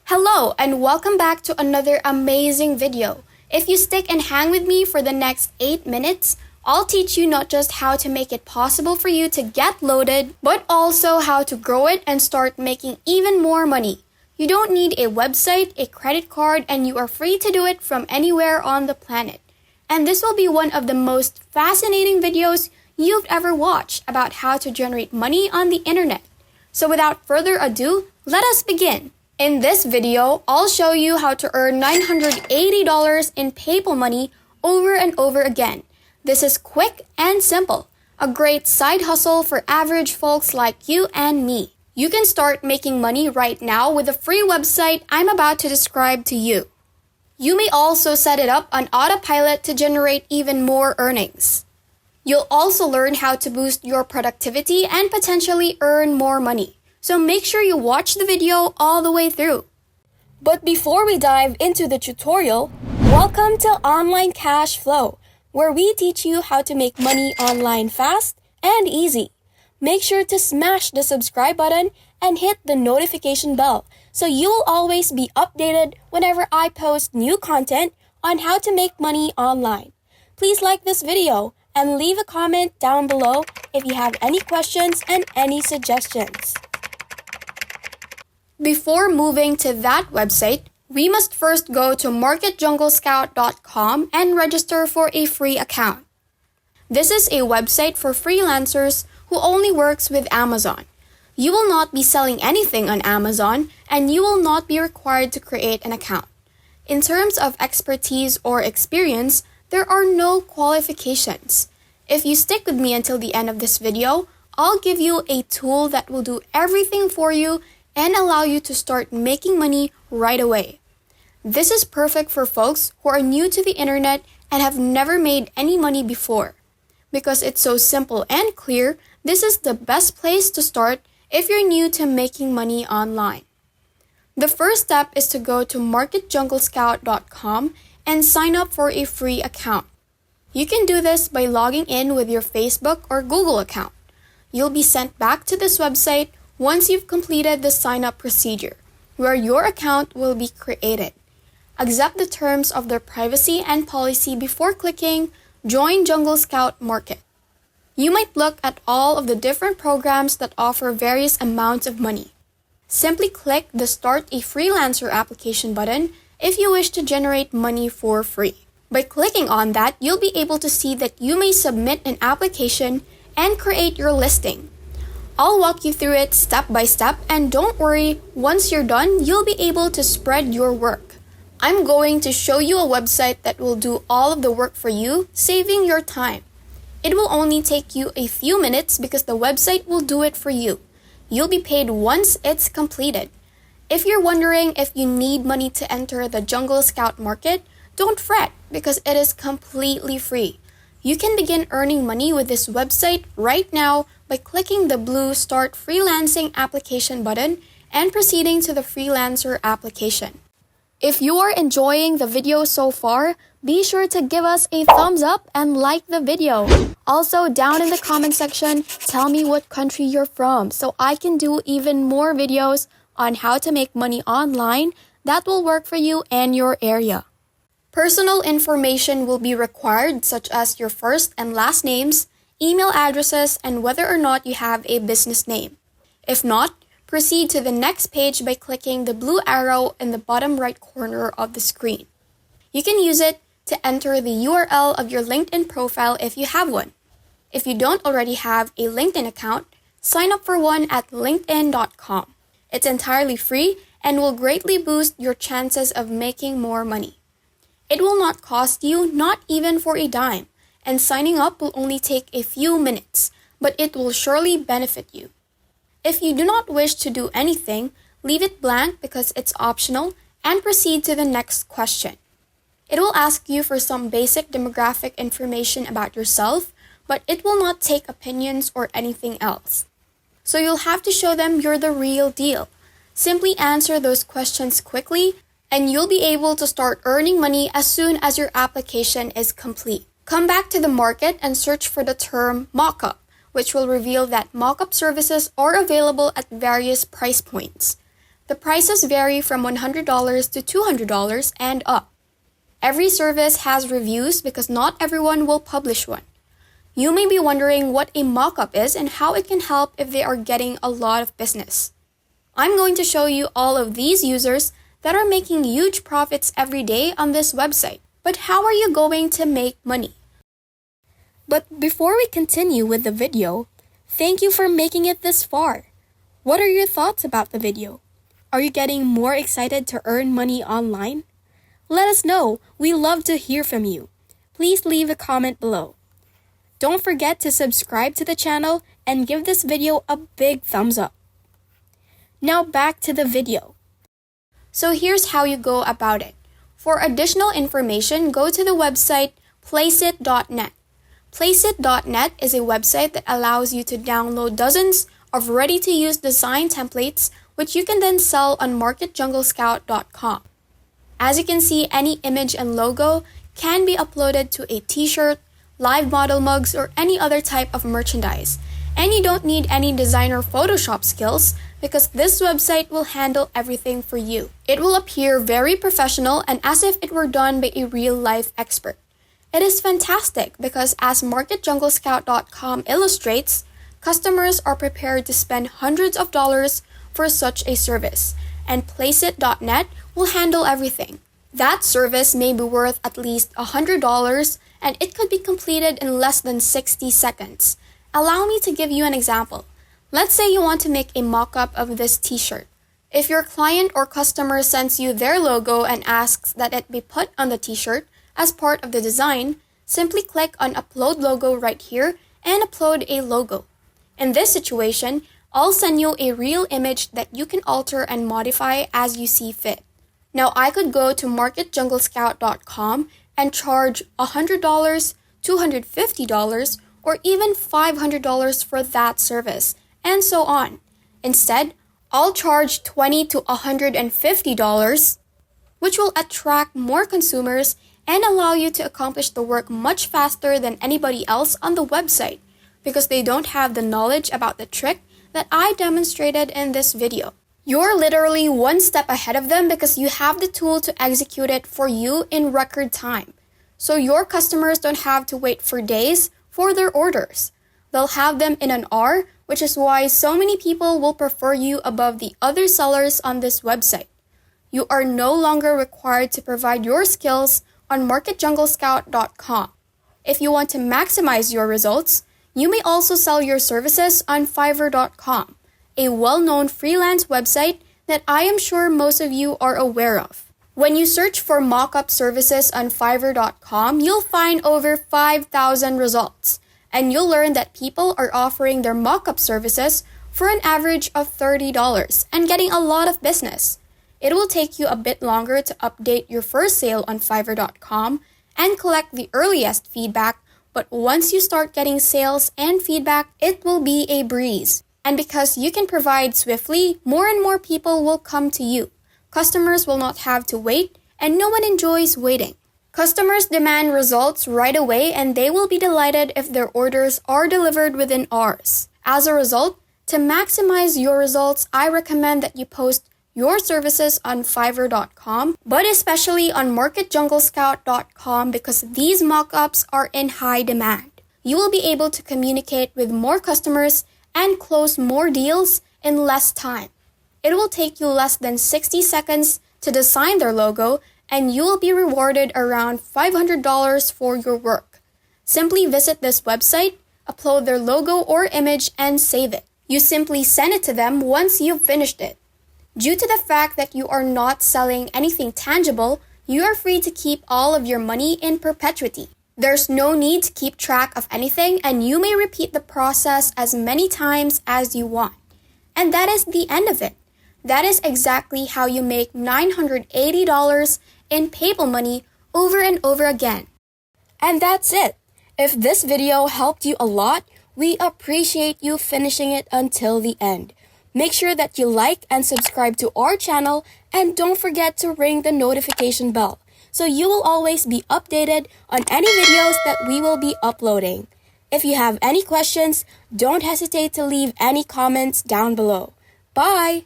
Hello and welcome back to another amazing video. If you stick and hang with me for the next 8 minutes, I'll teach you not just how to make it possible for you to get loaded, but also how to grow it and start making even more money. You don't need a website, a credit card, and you are free to do it from anywhere on the planet. And this will be one of the most fascinating videos you've ever watched about how to generate money on the internet. So without further ado, let us begin. In this video, I'll show you how to earn $980 in PayPal money over and over again. This is quick and simple, a great side hustle for average folks like you and me. You can start making money right now with the free website I'm about to describe to you. You may also set it up on autopilot to generate even more earnings. You'll also learn how to boost your productivity and potentially earn more money. So make sure you watch the video all the way through. But before we dive into the tutorial, welcome to Online Cash Flow, where we teach you how to make money online fast and easy. Make sure to smash the subscribe button and hit the notification bell so you'll always be updated whenever I post new content on how to make money online. Please like this video and leave a comment down below if you have any questions and any suggestions. Before moving to that website, we must first go to marketjunglescout.com and register for a free account. This is a website for freelancers who only works with Amazon. You will not be selling anything on Amazon, and you will not be required to create an account. In terms of expertise or experience, there are no qualifications. If you stick with me until the end of this video, I'll give you a tool that will do everything for you and allow you to start making money right away. This is perfect for folks who are new to the internet and have never made any money before. Because it's so simple and clear, this is the best place to start if you're new to making money online. The first step is to go to marketjunglescout.com and sign up for a free account. You can do this by logging in with your Facebook or Google account. You'll be sent back to this website once you've completed the sign-up procedure, where your account will be created. Accept the terms of their privacy and policy before clicking Join Jungle Scout Market. You might look at all of the different programs that offer various amounts of money. Simply click the Start a Freelancer application button if you wish to generate money for free. By clicking on that, you'll be able to see that you may submit an application and create your listing. I'll walk you through it step by step, and don't worry, once you're done, you'll be able to spread your work. I'm going to show you a website that will do all of the work for you, saving your time. It will only take you a few minutes because the website will do it for you. You'll be paid once it's completed. If you're wondering if you need money to enter the Jungle Scout market, don't fret because it is completely free. You can begin earning money with this website right now by clicking the blue Start Freelancing Application button and proceeding to the Freelancer application. If you are enjoying the video so far, be sure to give us a thumbs up and like the video. Also, down in the comment section, tell me what country you're from so I can do even more videos on how to make money online that will work for you and your area. Personal information will be required, such as your first and last names, email addresses, and whether or not you have a business name. If not, proceed to the next page by clicking the blue arrow in the bottom right corner of the screen. You can use it to enter the URL of your LinkedIn profile if you have one. If you don't already have a LinkedIn account, sign up for one at linkedin.com. It's entirely free and will greatly boost your chances of making more money. It will not cost you, not even for a dime, and signing up will only take a few minutes, but it will surely benefit you. If you do not wish to do anything, leave it blank because it's optional and proceed to the next question. It will ask you for some basic demographic information about yourself, but it will not take opinions or anything else. So you'll have to show them you're the real deal. Simply answer those questions quickly, and you'll be able to start earning money as soon as your application is complete. Come back to the market and search for the term mockup, which will reveal that mockup services are available at various price points. The prices vary from $100 to $200 and up. Every service has reviews because not everyone will publish one. You may be wondering what a mock-up is and how it can help if they are getting a lot of business. I'm going to show you all of these users that are making huge profits every day on this website. But how are you going to make money? But before we continue with the video, thank you for making it this far. What are your thoughts about the video? Are you getting more excited to earn money online? Let us know. We love to hear from you. Please leave a comment below. Don't forget to subscribe to the channel and give this video a big thumbs up. Now back to the video. So here's how you go about it. For additional information, go to the website Placeit.net. Placeit.net is a website that allows you to download dozens of ready-to-use design templates which you can then sell on MarketJungleScout.com. As you can see, any image and logo can be uploaded to a t-shirt, live model mugs, or any other type of merchandise. And you don't need any designer Photoshop skills because this website will handle everything for you. It will appear very professional and as if it were done by a real-life expert. It is fantastic because as MarketJungleScout.com illustrates, customers are prepared to spend hundreds of dollars for such a service, and Placeit.net will handle everything. That service may be worth at least $100 and it could be completed in less than 60 seconds. Allow me to give you an example. Let's say you want to make a mock-up of this t-shirt. If your client or customer sends you their logo and asks that it be put on the t-shirt as part of the design, simply click on Upload Logo right here and upload a logo. In this situation, I'll send you a real image that you can alter and modify as you see fit. Now I could go to MarketJungleScout.com and charge $100, $250, or even $500 for that service, and so on. Instead, I'll charge $20 to $150, which will attract more consumers and allow you to accomplish the work much faster than anybody else on the website because they don't have the knowledge about the trick that I demonstrated in this video. You're literally one step ahead of them because you have the tool to execute it for you in record time. So your customers don't have to wait for days for their orders. They'll have them in an hour, which is why so many people will prefer you above the other sellers on this website. You are no longer required to provide your skills on MarketJungleScout.com. If you want to maximize your results, you may also sell your services on Fiverr.com, a well-known freelance website that I am sure most of you are aware of. When you search for mock-up services on Fiverr.com, you'll find over 5,000 results, and you'll learn that people are offering their mock-up services for an average of $30 and getting a lot of business. It will take you a bit longer to update your first sale on Fiverr.com and collect the earliest feedback, but once you start getting sales and feedback, it will be a breeze. And because you can provide swiftly, more and more people will come to you. Customers will not have to wait, and no one enjoys waiting. Customers demand results right away, and they will be delighted if their orders are delivered within hours. As a result, to maximize your results, I recommend that you post your services on Fiverr.com, but especially on MarketJungleScout.com because these mock-ups are in high demand. You will be able to communicate with more customers and close more deals in less time. It will take you less than 60 seconds to design their logo, and you will be rewarded around $500 for your work. Simply visit this website, upload their logo or image, and save it. You simply send it to them once you've finished it. Due to the fact that you are not selling anything tangible, you are free to keep all of your money in perpetuity. There's no need to keep track of anything, and you may repeat the process as many times as you want. And that is the end of it. That is exactly how you make $980 in PayPal money over and over again. And that's it. If this video helped you a lot, we appreciate you finishing it until the end. Make sure that you like and subscribe to our channel, and don't forget to ring the notification bell so you will always be updated on any videos that we will be uploading. If you have any questions, don't hesitate to leave any comments down below. Bye!